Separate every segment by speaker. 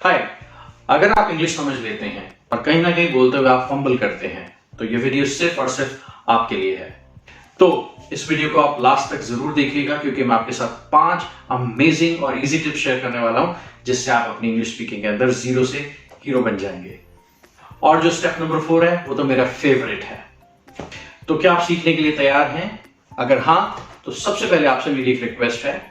Speaker 1: हाय, अगर आप इंग्लिश समझ लेते हैं और कहीं ना कहीं बोलते हुए आप फंबल करते हैं तो ये वीडियो सिर्फ और सिर्फ आपके लिए है। तो इस वीडियो को आप लास्ट तक जरूर देखिएगा क्योंकि मैं आपके साथ 5 अमेजिंग और इजी टिप्स शेयर करने वाला हूं जिससे आप अपनी इंग्लिश स्पीकिंग के अंदर जीरो से हीरो बन जाएंगे। और जो स्टेप नंबर 4 है वो तो मेरा फेवरेट है। तो क्या आप सीखने के लिए तैयार हैं? अगर हाँ तो सबसे पहले आपसे मेरी एक रिक्वेस्ट है,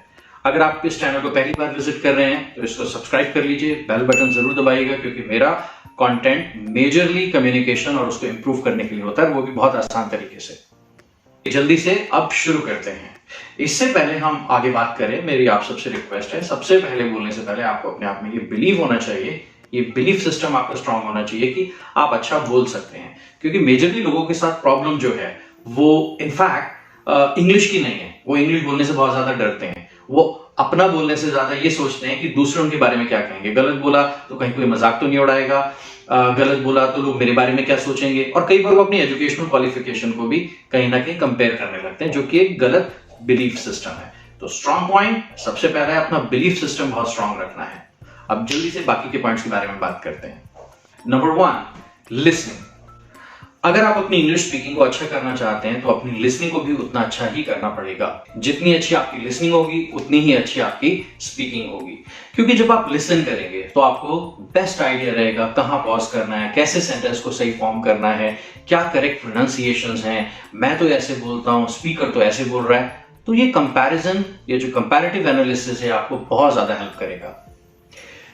Speaker 1: अगर आप इस चैनल को पहली बार विजिट कर रहे हैं तो इसको सब्सक्राइब कर लीजिए, बेल बटन जरूर दबाइएगा क्योंकि मेरा कंटेंट मेजरली कम्युनिकेशन और उसको इंप्रूव करने के लिए होता है, वो भी बहुत आसान तरीके से। जल्दी से अब शुरू करते हैं। इससे पहले हम आगे बात करें, मेरी आप सबसे रिक्वेस्ट है, सबसे पहले बोलने से पहले आपको अपने आप में ये बिलीव होना चाहिए, ये बिलीफ सिस्टम आपका स्ट्रांग होना चाहिए कि आप अच्छा बोल सकते हैं। क्योंकि मेजरली लोगों के साथ प्रॉब्लम जो है वो इनफैक्ट इंग्लिश की नहीं है, वो इंग्लिश बोलने से बहुत ज्यादा डरते हैं। वो अपना बोलने से ज्यादा ये सोचते हैं कि दूसरे उनके बारे में क्या कहेंगे। गलत बोला तो कहीं कोई मजाक तो नहीं उड़ाएगा, गलत बोला तो लोग मेरे बारे में क्या सोचेंगे। और कई बार वो अपनी एजुकेशनल क्वालिफिकेशन को भी कहीं ना कहीं कंपेयर करने लगते हैं, जो कि एक गलत बिलीफ सिस्टम है। तो स्ट्रांग पॉइंट सबसे पहला है, अपना बिलीफ सिस्टम बहुत स्ट्रांग रखना है। अब जल्दी से बाकी के पॉइंट्स के बारे में बात करते हैं। Number 1, listening. अगर आप अपनी इंग्लिश स्पीकिंग को अच्छा करना चाहते हैं तो अपनी लिसनिंग को भी उतना अच्छा ही करना पड़ेगा। जितनी अच्छी आपकी लिसनिंग होगी उतनी ही अच्छी आपकी स्पीकिंग होगी। क्योंकि जब आप लिसन करेंगे तो आपको बेस्ट आइडिया रहेगा कहां पॉज करना है, कैसे सेंटेंस को सही फॉर्म करना है, क्या करेक्ट प्रोनाउंसिएशंस हैं, मैं तो ऐसे बोलता हूं, स्पीकर तो ऐसे बोल रहा है। तो ये कंपैरिजन, ये जो कंपैरेटिव एनालिसिस है, आपको बहुत ज्यादा हेल्प करेगा।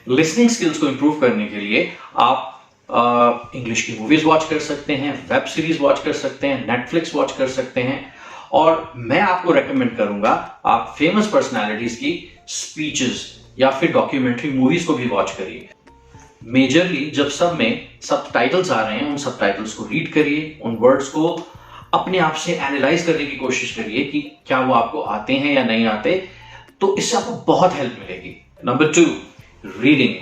Speaker 1: लिसनिंग स्किल्स को इंप्रूव करने के लिए आप इंग्लिश की मूवीज वॉच कर सकते हैं, वेब सीरीज वॉच कर सकते हैं, नेटफ्लिक्स वॉच कर सकते हैं। और मैं आपको रेकमेंड करूंगा आप फेमस पर्सनालिटीज की स्पीचेस या फिर डॉक्यूमेंट्री मूवीज को भी वॉच करिए। मेजरली जब सब में सबटाइटल्स आ रहे हैं, उन सबटाइटल्स को रीड करिए, उन वर्ड्स को अपने आप से एनालाइज करने की कोशिश करिए कि क्या वो आपको आते हैं या नहीं आते। तो इससे आपको बहुत हेल्प मिलेगी। Number 2, reading.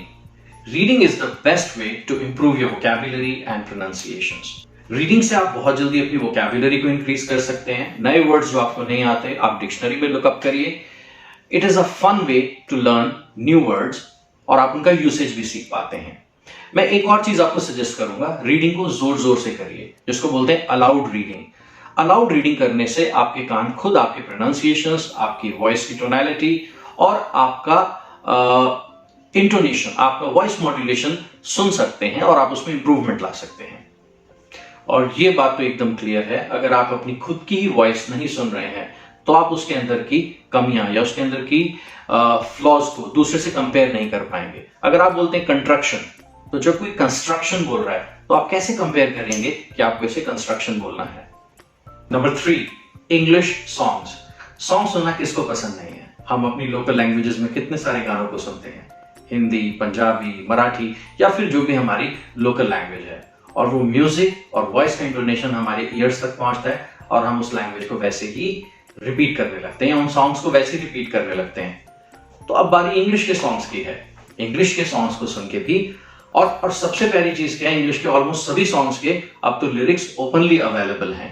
Speaker 1: Reading is the best way to improve your vocabulary and pronunciations. Reading से आप बहुत जल्दी अपनी वोकैबुलरी को इंक्रीज कर सकते हैं। नए वर्ड्स जो आपको नहीं आते आप डिक्शनरी में लुकअप करिए। It is a fun way to learn new words और आप उनका यूसेज भी सीख पाते हैं। मैं एक और चीज आपको सजेस्ट करूंगा, रीडिंग को जोर जोर से करिए, जिसको बोलते हैं अलाउड रीडिंग। अलाउड रीडिंग करने से आपके कान खुद आपके प्रोनाउंसिएशंस, आपकी वॉइस की टोनैलिटी और आपका इंटोनेशन, आपका वॉइस मॉड्यूलेशन सुन सकते हैं और आप उसमें इंप्रूवमेंट ला सकते हैं। और ये बात तो एकदम क्लियर है, अगर आप अपनी खुद की ही वॉइस नहीं सुन रहे हैं तो आप उसके अंदर की कमियां या उसके अंदर की फ्लॉज को दूसरे से कंपेयर नहीं कर पाएंगे। अगर आप बोलते हैं कंस्ट्रक्शन, तो जब कोई कंस्ट्रक्शन बोल रहा है तो आप कैसे कंपेयर करेंगे कि आपको इसे कंस्ट्रक्शन बोलना है। Number 3, English songs. सॉन्ग सुनना किसको पसंद नहीं है? हम अपनी लोकल लैंग्वेजेस में कितने सारे गानों को सुनते हैं, हिंदी, पंजाबी, मराठी या फिर जो भी हमारी लोकल लैंग्वेज है। और वो म्यूजिक और वॉइस का इंटोनेशन हमारे ईयर्स तक पहुंचता है और हम उस लैंग्वेज को वैसे ही रिपीट करने लगते हैं, उन सॉन्ग्स को वैसे ही रिपीट करने लगते हैं। तो अब बारी इंग्लिश के सॉन्ग्स की है। इंग्लिश के सॉन्ग्स को सुन के भी और सबसे पहली चीज क्या है, इंग्लिश के ऑलमोस्ट सभी सॉन्ग्स के अब तो लिरिक्स ओपनली अवेलेबल हैं।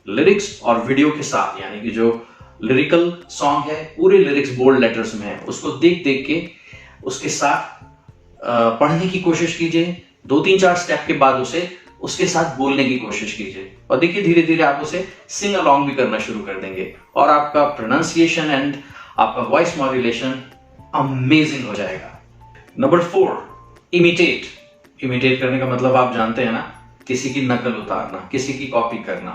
Speaker 1: लिरिक्स और वीडियो के साथ, यानी कि जो लिरिकल सॉन्ग है पूरे लिरिक्स बोल्ड लेटर्स में है, उसको देख देख के उसके साथ पढ़ने की कोशिश कीजिए। 2-3-4 स्टेप के बाद उसे उसके साथ बोलने की कोशिश कीजिए और देखिए धीरे धीरे आप उसे सिंग अलोंग भी करना शुरू कर देंगे और आपका प्रोनाउंसिएशन एंड आपका वॉइस मॉड्यूलेशन अमेजिंग हो जाएगा। Number 4, imitate. इमिटेट करने का मतलब आप जानते हैं ना, किसी की नकल उतारना, किसी की कॉपी करना।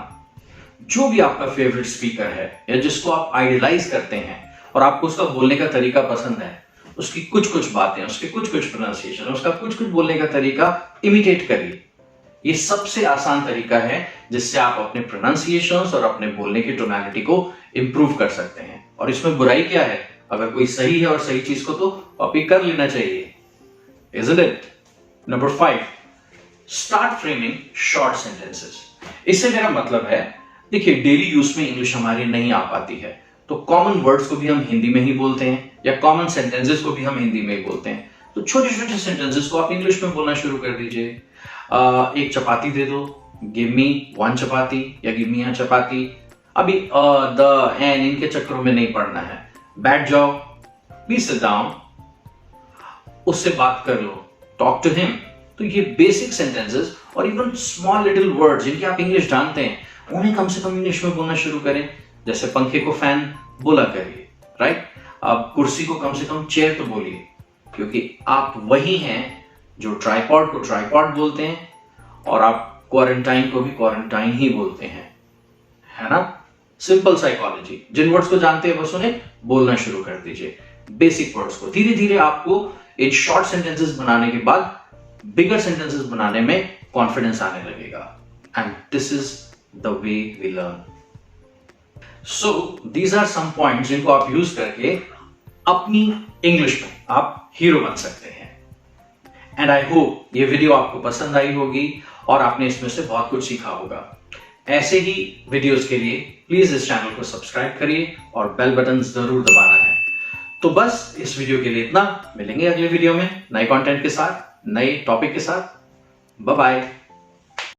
Speaker 1: जो भी आपका फेवरेट स्पीकर है या जिसको आप आइडियलाइज करते हैं और आपको उसका बोलने का तरीका पसंद है, उसकी कुछ कुछ बातें, उसके कुछ कुछ प्रोनाउंसिएशन, उसका कुछ कुछ बोलने का तरीका इमिटेट करिए। ये सबसे आसान तरीका है जिससे आप अपने प्रोनाउंसिएशंस और अपने बोलने की टोनैलिटी को इंप्रूव कर सकते हैं। और इसमें बुराई क्या है? अगर कोई सही है और सही चीज को तो कॉपी कर लेना चाहिए, isn't it? Number 5, start framing short sentences. इससे मेरा मतलब है, देखिए डेली यूज में इंग्लिश हमारी नहीं आ पाती है तो कॉमन वर्ड्स को भी हम हिंदी में ही बोलते हैं या कॉमन सेंटेंसेस को भी हम हिंदी में ही बोलते हैं। तो छोटे छोटे सेंटेंसेस को आप इंग्लिश में बोलना शुरू कर दीजिए। एक चपाती दे दो, गिव मी 1 चपाती या गिव मी 1 चपाती। अभी द एन इनके चक्करों में नहीं पड़ना है। बैठ जाओ, प्लीज सिट डाउन, उससे बात कर लो, टॉक टू हिम। तो ये बेसिक सेंटेंसेस और इवन स्मॉल लिटिल वर्ड्स जिनके आप इंग्लिश जानते हैं उन्हें कम से कम इंग्लिश में बोलना शुरू करें। जैसे पंखे को फैन बोला करिए, राइट। अब कुर्सी को कम से कम चेयर तो बोलिए, क्योंकि आप वही हैं जो ट्राइपॉड को ट्राइपॉड बोलते हैं और आप क्वारंटाइन को भी क्वारंटाइन ही बोलते हैं, है ना। सिंपल साइकोलॉजी, जिन वर्ड्स को जानते हैं बस उन्हें बोलना शुरू कर दीजिए। बेसिक वर्ड्स को धीरे धीरे आपको इन शॉर्ट सेंटेंसेस बनाने के बाद बिगर सेंटेंसेस बनाने में कॉन्फिडेंस आने लगेगा। And this is the way we learn. So these are some points जिनको आप यूज करके अपनी इंग्लिश में आप हीरो बन सकते हैं। एंड आई होप ये वीडियो आपको पसंद आई होगी और आपने इसमें से बहुत कुछ सीखा होगा। ऐसे ही वीडियोस के लिए प्लीज इस चैनल को सब्सक्राइब करिए और बेल बटन जरूर दबाना है। तो बस इस वीडियो के लिए इतना। मिलेंगे अगले वीडियो में नए कंटेंट के साथ, नए टॉपिक के साथ। Bye bye.